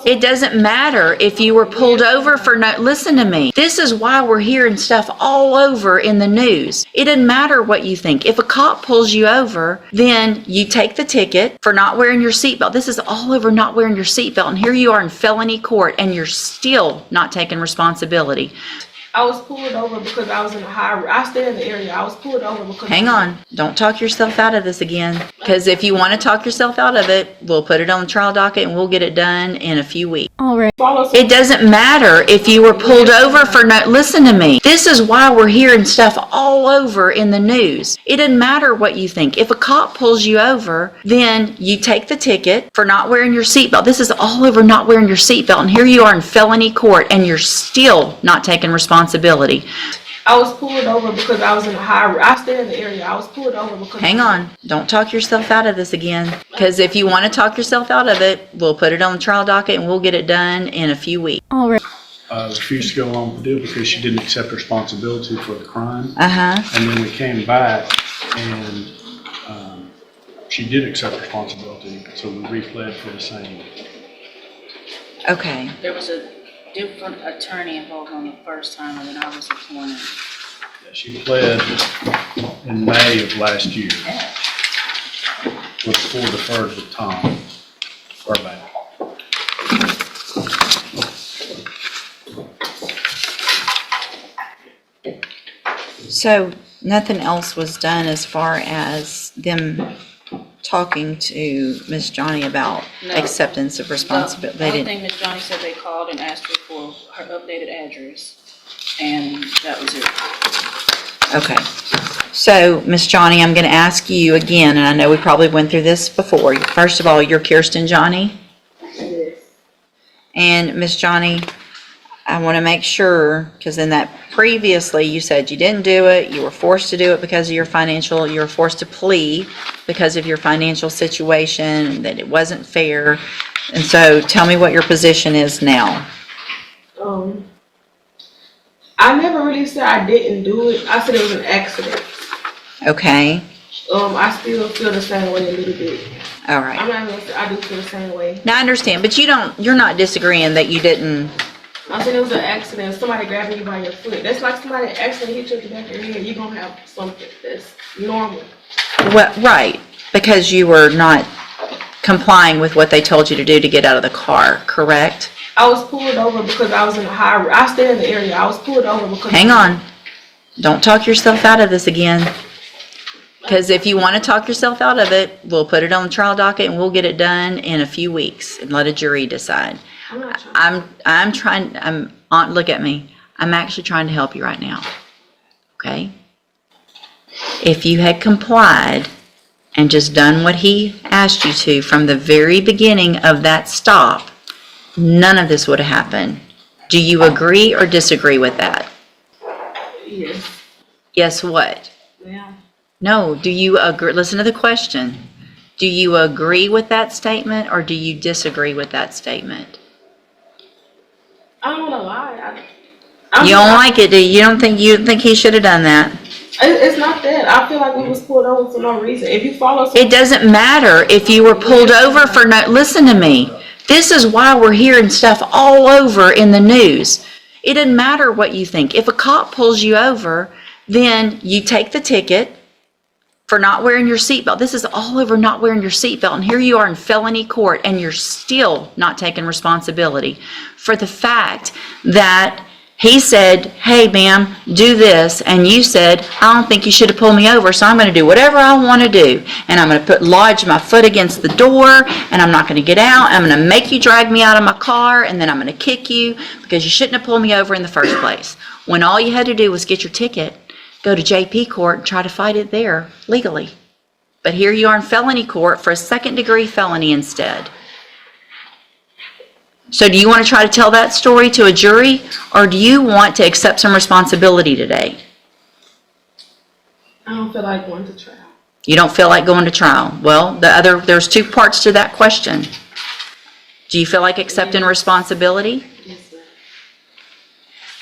It doesn't matter if you were pulled over for no, listen to me. This is why we're hearing stuff all over in the news. It doesn't matter what you think. If a cop pulls you over, then you take the ticket for not wearing your seatbelt. This is all over not wearing your seatbelt. And here you are in felony court and you're still not taking responsibility. I was pulled over because I was in a I stay in the area. I was pulled over because... Hang on. Don't talk yourself out of this again. Because if you want to talk yourself out of it, we'll put it on the trial docket and we'll get it done in a few weeks. All right. It doesn't matter if you were pulled over for no, listen to me. This is why we're hearing stuff all over in the news. It doesn't matter what you think. If a cop pulls you over, then you take the ticket for not wearing your seatbelt. This is all over not wearing your seatbelt. And here you are in felony court and you're still not taking responsibility. I was pulled over because I was in a I stay in the area. I was pulled over because... Hang on. Don't talk yourself out of this again. Because if you want to talk yourself out of it, we'll put it on the trial docket and we'll get it done in a few weeks. All right. Refused to go along with the deal because she didn't accept responsibility for the crime. Uh-huh. And then we came back and she did accept responsibility, so we replayed for the same. Okay. There was a different attorney involved on the first time, and then I was appointed. Yeah, she pled in May of last year. Was full deferred with Tom Burbank. So nothing else was done as far as them talking to Miss Johnny about No. acceptance of responsibility. The only thing Miss Johnny said, they called and asked her for her updated address, and that was it. Okay. So, Miss Johnny, I'm going to ask you again, and I know we probably went through this before. First of all, you're Kirsten Johnny? Yes. And Miss Johnny, I want to make sure, because in that previously you said you didn't do it, you were forced to do it because of your financial, you were forced to plea because of your financial situation, that it wasn't fair. And so tell me what your position is now. I never really said I didn't do it. I said it was an accident. Okay. I still feel the same way a little bit. All right. I'm not gonna say I do feel the same way. Now I understand, but you're not disagreeing that you didn't. I said it was an accident. Somebody grabbing you by your foot. That's like somebody accident hit you in the back of your head. You're gonna have something that's normal. Well, right, because you were not complying with what they told you to do to get out of the car, correct? I was pulled over because I was in a I stay in the area. I was pulled over because... Hang on. Don't talk yourself out of this again. Because if you want to talk yourself out of it, we'll put it on the trial docket and we'll get it done in a few weeks and let a jury decide. I'm not trying. Look at me. I'm actually trying to help you right now. Okay? If you had complied and just done what he asked you to from the very beginning of that stop, none of this would have happened. Do you agree or disagree with that? Yes. Yes, what? Yeah. No, do you agree? Listen to the question. Do you agree with that statement or do you disagree with that statement? I don't want to lie. You don't like it, do you? You don't think he should have done that? It's not that. I feel like we was pulled over for no reason. If you follow... It doesn't matter if you were pulled over for no, listen to me. This is why we're hearing stuff all over in the news. It doesn't matter what you think. If a cop pulls you over, then you take the ticket for not wearing your seatbelt. This is all over not wearing your seatbelt. And here you are in felony court and you're still not taking responsibility for the fact that he said, hey, ma'am, do this. And you said, I don't think you should have pulled me over, so I'm going to do whatever I want to do. And I'm going to lodge my foot against the door, and I'm not going to get out. I'm going to make you drag me out of my car, and then I'm going to kick you because you shouldn't have pulled me over in the first place. When all you had to do was get your ticket, go to JP court, and try to fight it there legally. But here you are in felony court for a second-degree felony instead. So do you want to try to tell that story to a jury, or do you want to accept some responsibility today? I don't feel like going to trial. You don't feel like going to trial. Well, there's two parts to that question. Do you feel like accepting responsibility? Yes, ma'am.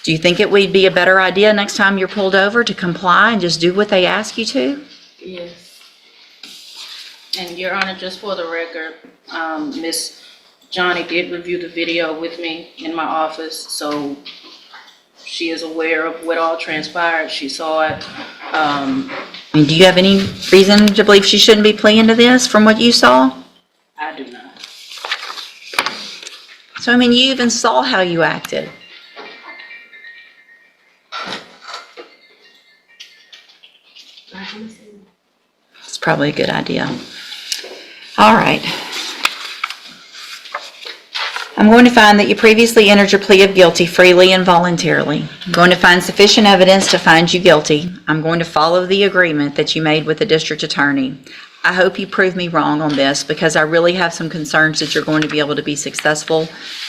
Do you think it would be a better idea next time you're pulled over to comply and just do what they ask you to? Yes. And Your Honor, just for the record, Miss Johnny did review the video with me in my office, so she is aware of what all transpired. She saw it. Do you have any reason to believe she shouldn't be pleading to this from what you saw? I do not. So, you even saw how you acted. It's probably a good idea. All right. I'm going to find that you previously entered your plea of guilty freely and voluntarily. I'm going to find sufficient evidence to find you guilty. I'm going to follow the agreement that you made with the district attorney. I hope you prove me wrong on this, because I really have some concerns that you're going to be able to be successful,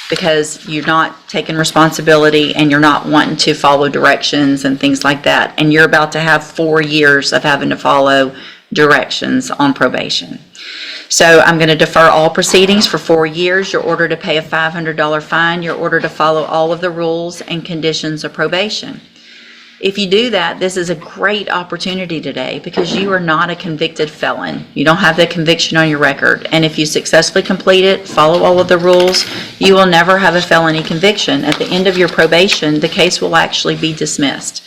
because you're not taking responsibility and you're not wanting to follow directions and things like that. And you're about to have 4 years of having to follow directions on probation. So I'm going to defer all proceedings for 4 years. You're ordered to pay a $500 fine. You're ordered to follow all of the rules and conditions of probation. If you do that, this is a great opportunity today, because you are not a convicted felon. You don't have that conviction on your record. And if you successfully complete it, follow all of the rules, you will never have a felony conviction. At the end of your probation, the case will actually be dismissed.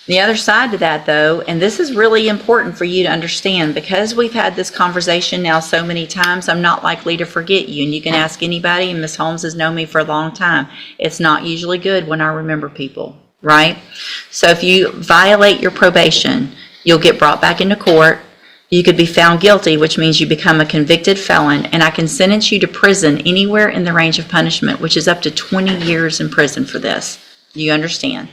The other side to that, though, and this is really important for you to understand, because we've had this conversation now so many times, I'm not likely to forget you. And you can ask anybody, and Ms. Holmes has known me for a long time. It's not usually good when I remember people, right? So if you violate your probation, you'll get brought back into court. You could be found guilty, which means you become a convicted felon, and I can sentence you to prison anywhere in the range of punishment, which is up to 20 years in prison for this. Do you understand?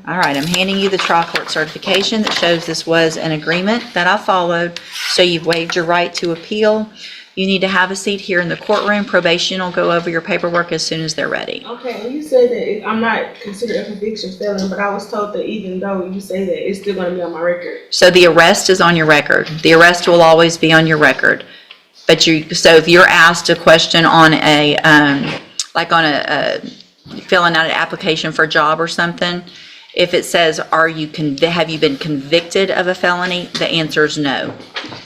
All right, I'm handing you the trial court certification that shows this was an agreement that I followed, so you've waived your right to appeal. You need to have a seat here in the courtroom. Probation will go over your paperwork as soon as they're ready. Okay, you said that I'm not considered a conviction felon, but I was told that even though you say that, it's still gonna be on my record. So the arrest is on your record. The arrest will always be on your record. But so if you're asked a question on a, filling out an application for a job or something, if it says, have you been convicted of a felony? The answer is no.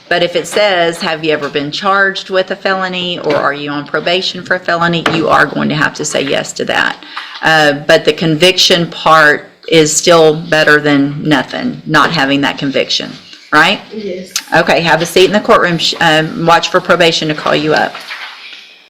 But if it says, have you ever been charged with a felony, or are you on probation for a felony, you are going to have to say yes to that. But the conviction part is still better than nothing, not having that conviction, right? Yes. Okay, have a seat in the courtroom. Watch for probation to call you up.